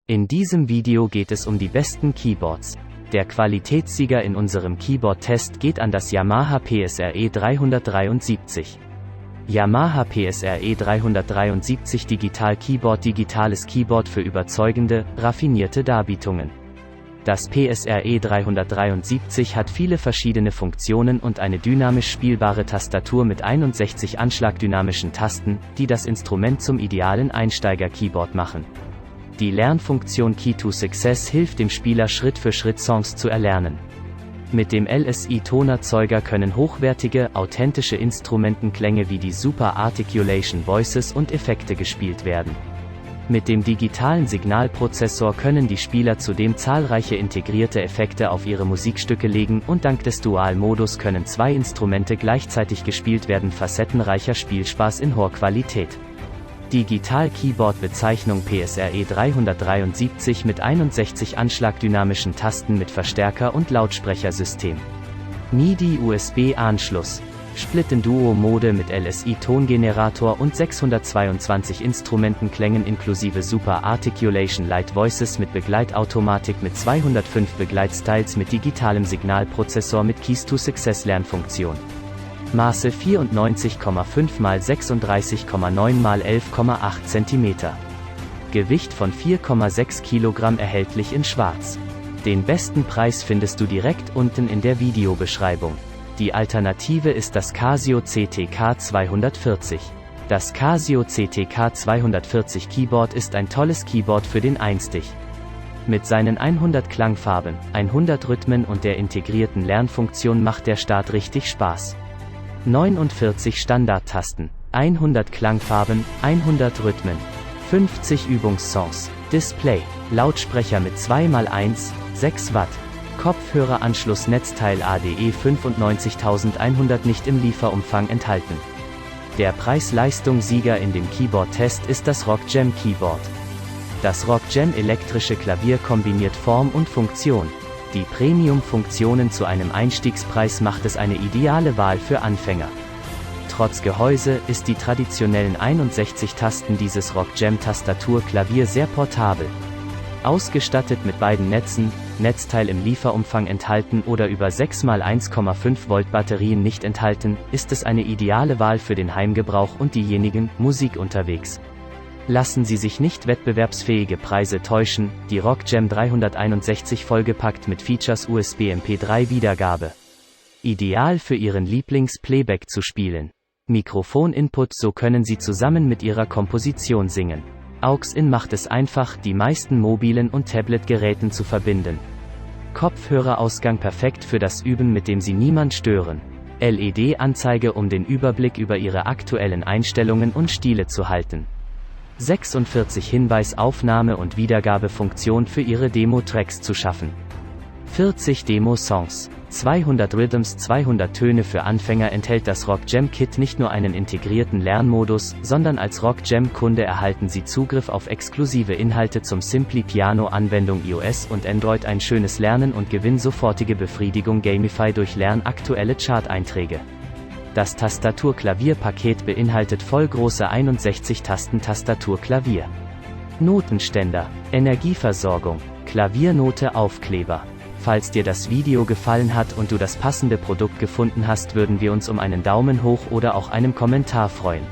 In diesem Video geht es um die besten Keyboards. Der Qualitätssieger in unserem Keyboard-Test geht an das Yamaha PSRE 373. Yamaha PSRE 373 Digital Keyboard. Digitales Keyboard für überzeugende, raffinierte Darbietungen. Das PSRE 373 hat viele verschiedene Funktionen und eine dynamisch spielbare Tastatur mit 61 anschlagdynamischen Tasten, die das Instrument zum idealen Einsteiger-Keyboard machen. Die Lernfunktion Key to Success hilft dem Spieler Schritt für Schritt Songs zu erlernen. Mit dem LSI-Tonerzeuger können hochwertige, authentische Instrumentenklänge wie die Super Articulation Voices und Effekte gespielt werden. Mit dem digitalen Signalprozessor können die Spieler zudem zahlreiche integrierte Effekte auf ihre Musikstücke legen und dank des Dual-Modus können zwei Instrumente gleichzeitig gespielt werden. Facettenreicher Spielspaß in hoher Qualität. Digital Keyboard. Bezeichnung PSRE 373 mit 61 anschlagdynamischen Tasten mit Verstärker und Lautsprechersystem. MIDI-USB-Anschluss. Split-in-Duo-Mode mit LSI-Tongenerator und 622 Instrumentenklängen inklusive Super Articulation Light Voices mit Begleitautomatik mit 205 Begleitstyles mit digitalem Signalprozessor mit Keys to Success Lernfunktion. Maße 94,5 x 36,9 x 11,8 cm. Gewicht von 4,6 Kilogramm. Erhältlich in Schwarz. Den besten Preis findest du direkt unten in der Videobeschreibung. Die Alternative ist das Casio CTK 240. Das Casio CTK 240 Keyboard ist ein tolles Keyboard für den Einstieg. Mit seinen 100 Klangfarben, 100 Rhythmen und der integrierten Lernfunktion macht der Start richtig Spaß. 49 Standardtasten, 100 Klangfarben, 100 Rhythmen, 50 Übungssongs, Display, Lautsprecher mit 2x1, 6 Watt, Kopfhöreranschluss. Netzteil ADE 95100 nicht im Lieferumfang enthalten. Der Preis-Leistung-Sieger in dem Keyboard-Test ist das Rock Jam Keyboard. Das Rock Jam elektrische Klavier kombiniert Form und Funktion. Die Premium-Funktionen zu einem Einstiegspreis macht es eine ideale Wahl für Anfänger. Trotz Gehäuse ist die traditionellen 61 Tasten dieses Rock Jam Tastaturklavier sehr portabel. Ausgestattet mit beiden Netzen, Netzteil im Lieferumfang enthalten oder über 6x1,5 Volt Batterien nicht enthalten, ist es eine ideale Wahl für den Heimgebrauch und diejenigen, Musik unterwegs. Lassen Sie sich nicht wettbewerbsfähige Preise täuschen, die Rock Jam 361 vollgepackt mit Features USB MP3 Wiedergabe. Ideal für Ihren Lieblings-Playback zu spielen. Mikrofon-Input, so können Sie zusammen mit Ihrer Komposition singen. AUX-In macht es einfach, die meisten mobilen und Tablet-Geräten zu verbinden. Kopfhörerausgang perfekt für das Üben, mit dem Sie niemand stören. LED-Anzeige, um den Überblick über Ihre aktuellen Einstellungen und Stile zu halten. 46 Hinweis-Aufnahme- und Wiedergabefunktion für Ihre Demo-Tracks zu schaffen. 40 Demo-Songs, 200 Rhythms, 200 Töne für Anfänger. Enthält das Rock Jam Kit nicht nur einen integrierten Lernmodus, sondern als Rock Jam Kunde erhalten Sie Zugriff auf exklusive Inhalte zum Simply Piano Anwendung iOS und Android, ein schönes Lernen und Gewinn, sofortige Befriedigung, Gamify durch aktuelle Chart-Einträge. Das Tastatur-Klavier-Paket beinhaltet vollgroße 61 Tasten Tastatur-Klavier. Notenständer, Energieversorgung, Klaviernote, Aufkleber. Falls dir das Video gefallen hat und du das passende Produkt gefunden hast, würden wir uns um einen Daumen hoch oder auch einem Kommentar freuen.